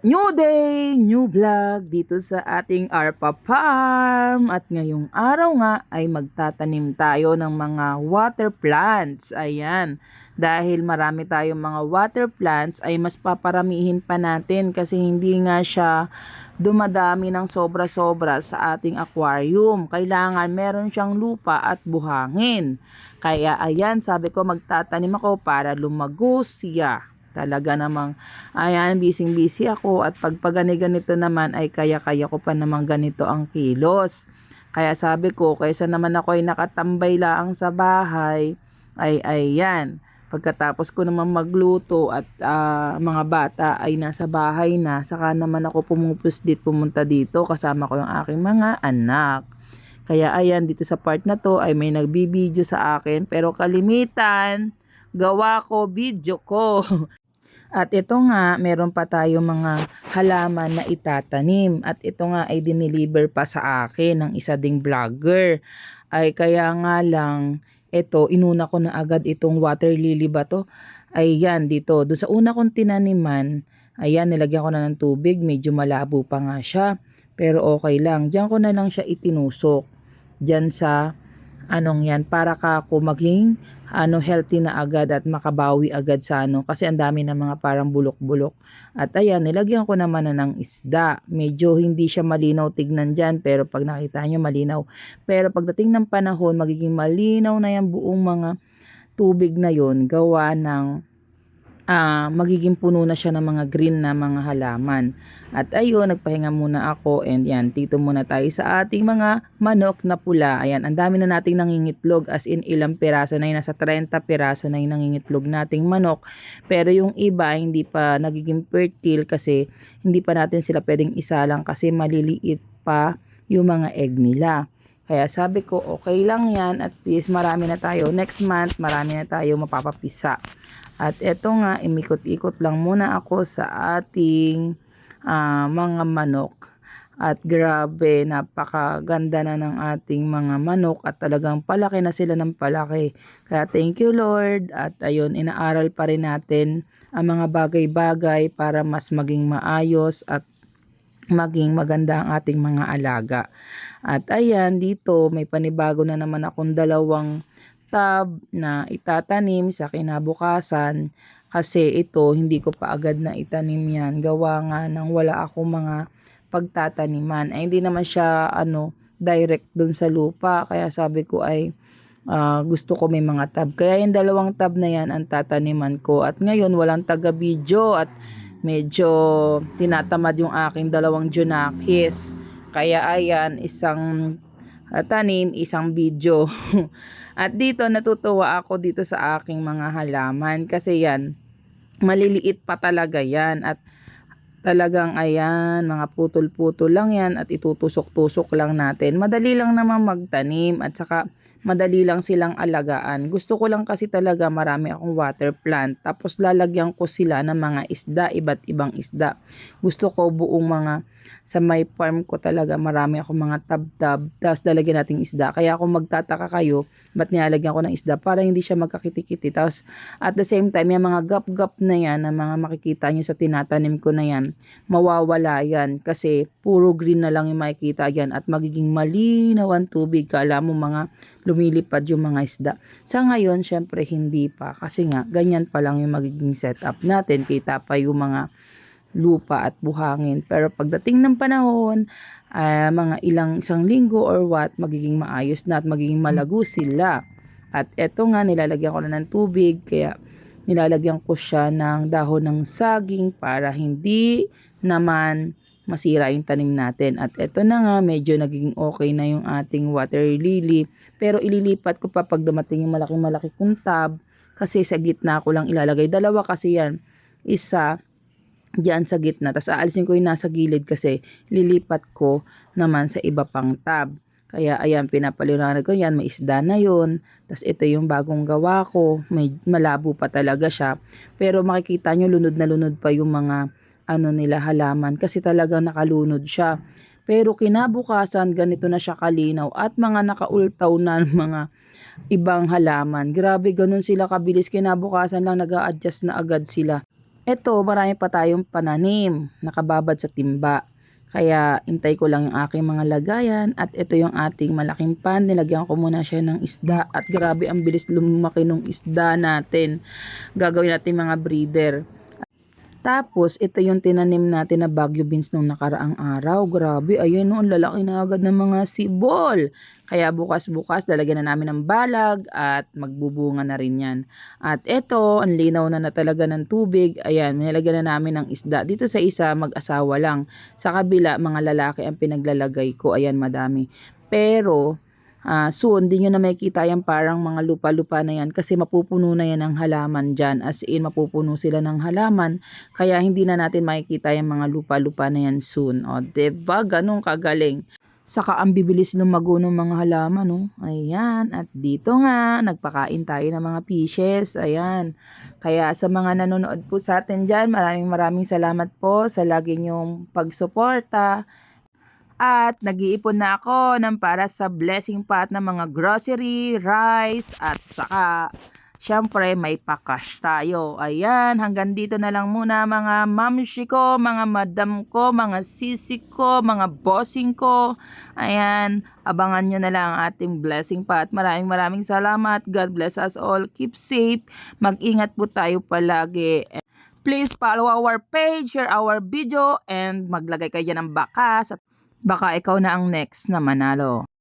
New day, new vlog dito sa ating Arpa Farm. At ngayong araw nga ay magtatanim tayo ng mga water plants. Ayan, dahil marami tayong mga water plants ay mas paparamihin pa natin kasi hindi nga siya dumadami ng sobra-sobra sa ating aquarium. Kailangan meron siyang lupa at buhangin. Kaya ayan, sabi ko magtatanim ako para lumago siya. Talaga namang ayan, busy ako at pag ganito naman ay kaya-kaya ko pa naman ganito ang kilos. Kaya sabi ko, kaysa naman ako ay nakatambay laang sa bahay, ay ayan, pagkatapos ko naman magluto at mga bata ay nasa bahay na, saka naman ako pumunta dito kasama ko yung aking mga anak. Kaya ayan, dito sa part na to ay may nagbibideo sa akin, pero kalimitan, gawa ko, video ko. At ito nga, meron pa tayong mga halaman na itatanim. At ito nga ay dineliver pa sa akin ng isa ding vlogger. Ay kaya nga lang, ito, inuna ko na agad itong water lily ba to? Ay yan, dito. Doon sa una kong tinaniman, ayan, nilagyan ko na ng tubig. Medyo malabo pa nga siya. Pero okay lang. Diyan ko na lang siya itinusok. Diyan sa anong yan, para ka ako maging healthy na agad at makabawi agad sa kasi ang dami ng mga parang bulok-bulok. At ayan, nilagyan ko naman na ng isda. Medyo hindi siya malinaw tignan dyan, pero pag nakita nyo malinaw. Pero pagdating ng panahon, magiging malinaw na yan buong mga tubig na yon, gawa ng magiging puno na siya ng mga green na mga halaman. At ayun, nagpahinga muna ako and yan, tito muna tayo sa ating mga manok na pula. Ayan, ang dami na nating nangingitlog, as in ilang piraso na yun, nasa 30 piraso na yung nangingitlog nating manok. Pero yung iba hindi pa nagiging fertile kasi hindi pa natin sila pwedeng isalang kasi maliliit pa yung mga egg nila. Kaya sabi ko, okay lang yan, at least marami na tayo. Next month, marami na tayo mapapapisa. At eto nga, imikot-ikot lang muna ako sa ating mga manok. At grabe, napakaganda na ng ating mga manok at talagang palaki na sila ng palaki. Kaya thank you Lord. At ayun, inaaral pa rin natin ang mga bagay-bagay para mas maging maayos at maging maganda ang ating mga alaga. At ayan, dito may panibago na naman akong dalawang tub na itatanim sa kinabukasan kasi ito hindi ko pa agad na itanim yan, gawa nga nang wala akong mga pagtataniman. Ay hindi naman siya direct dun sa lupa, kaya sabi ko ay gusto ko may mga tub, kaya yung dalawang tub na yan ang tataniman ko. At ngayon walang taga video at medyo tinatamad yung aking dalawang junakis, kaya ayan, isang tanim, isang video. At dito natutuwa ako dito sa aking mga halaman kasi yan, maliliit pa talaga yan at talagang ayan, mga putol-putol lang yan at itutusok-tusok lang natin. Madali lang naman magtanim at saka madali lang silang alagaan. Gusto ko lang kasi talaga marami akong water plant. Tapos lalagyan ko sila ng mga isda, iba't ibang isda. Gusto ko buong mga sa my farm ko talaga marami akong mga tab-tab. Tapos lalagyan natin isda. Kaya kung magtataka kayo, ba't nilalagyan ko ng isda? Para hindi siya magkakiti-kiti. Tapos at the same time, yung mga gap-gap na yan, na mga makikita nyo sa tinatanim ko na yan, mawawala yan. Kasi puro green na lang yung makikita yan at magiging malinaw ang tubig. Kala mo mga lumilipad yung mga isda. Sa ngayon, syempre hindi pa. Kasi nga, ganyan pa lang yung magiging setup natin. Kita pa yung mga lupa at buhangin. Pero pagdating ng panahon, mga isang linggo or what, magiging maayos na at magiging malago sila. At eto nga, nilalagyan ko na ng tubig. Kaya nilalagyan ko siya ng dahon ng saging para hindi naman masira yung tanim natin. At eto na nga, medyo naging okay na yung ating water lily. Pero ililipat ko pa pag dumating yung malaki kong tub. Kasi sa gitna ko lang ilalagay. Dalawa kasi yan. Isa diyan sa gitna. Tapos aalisin ko yung nasa gilid kasi lilipat ko naman sa iba pang tub. Kaya ayan, pinapaliwanag ko yan. May isda na yun. Tapos ito yung bagong gawa ko. May malabo pa talaga siya. Pero makikita nyo, lunod na lunod pa yung mga nila halaman kasi talagang nakalunod siya. Pero kinabukasan ganito na siya kalinaw at mga nakaultaw na mga ibang halaman. Grabe, ganun sila kabilis. Kinabukasan lang nag-a-adjust na agad sila. Eto, marami pa tayong pananim, nakababad sa timba. Kaya hintay ko lang yung aking mga lagayan at ito yung ating malaking pan. Nilagyan ko muna siya ng isda at grabe ang bilis lumaki ng isda natin. Gagawin natin mga breeder. Tapos, ito yung tinanim natin na Baguio beans nung nakaraang araw. Grabe, ayun no, ang lalaki na agad ng mga sibol. Kaya bukas-bukas, lalagyan na namin ng balag at magbubunga na rin yan. At ito, ang linaw na talaga ng tubig. Ayan, nilagyan na namin ng isda. Dito sa isa, mag-asawa lang. Sa kabila, mga lalaki ang pinaglalagay ko. Ayan, madami. Pero, soon, di nyo na makikita yan parang mga lupa-lupa na yan kasi mapupuno na yan ng halaman dyan. As in, mapupuno sila ng halaman. Kaya hindi na natin makikita yung mga lupa-lupa na yan soon. O, diba? Ganun kagaling. Saka ang bibilis lumago ng mga halaman, no? Ayan. At dito nga, nagpakain tayo ng mga fishes. Ayan. Kaya sa mga nanonood po sa atin dyan, maraming salamat po sa lagi nyong pagsuporta. At nag-iipon na ako ng para sa blessing pot ng mga grocery, rice, at saka syempre may pa-cash tayo. Ayan, hanggang dito na lang muna mga mamshi ko, mga madam ko, mga sisi ko, mga bossing ko. Ayan, abangan nyo na lang ang ating blessing pot. Maraming salamat. God bless us all. Keep safe. Mag-ingat po tayo palagi. Please follow our page, share our video, and maglagay kayo dyan ng bakas. Baka ikaw na ang next na manalo.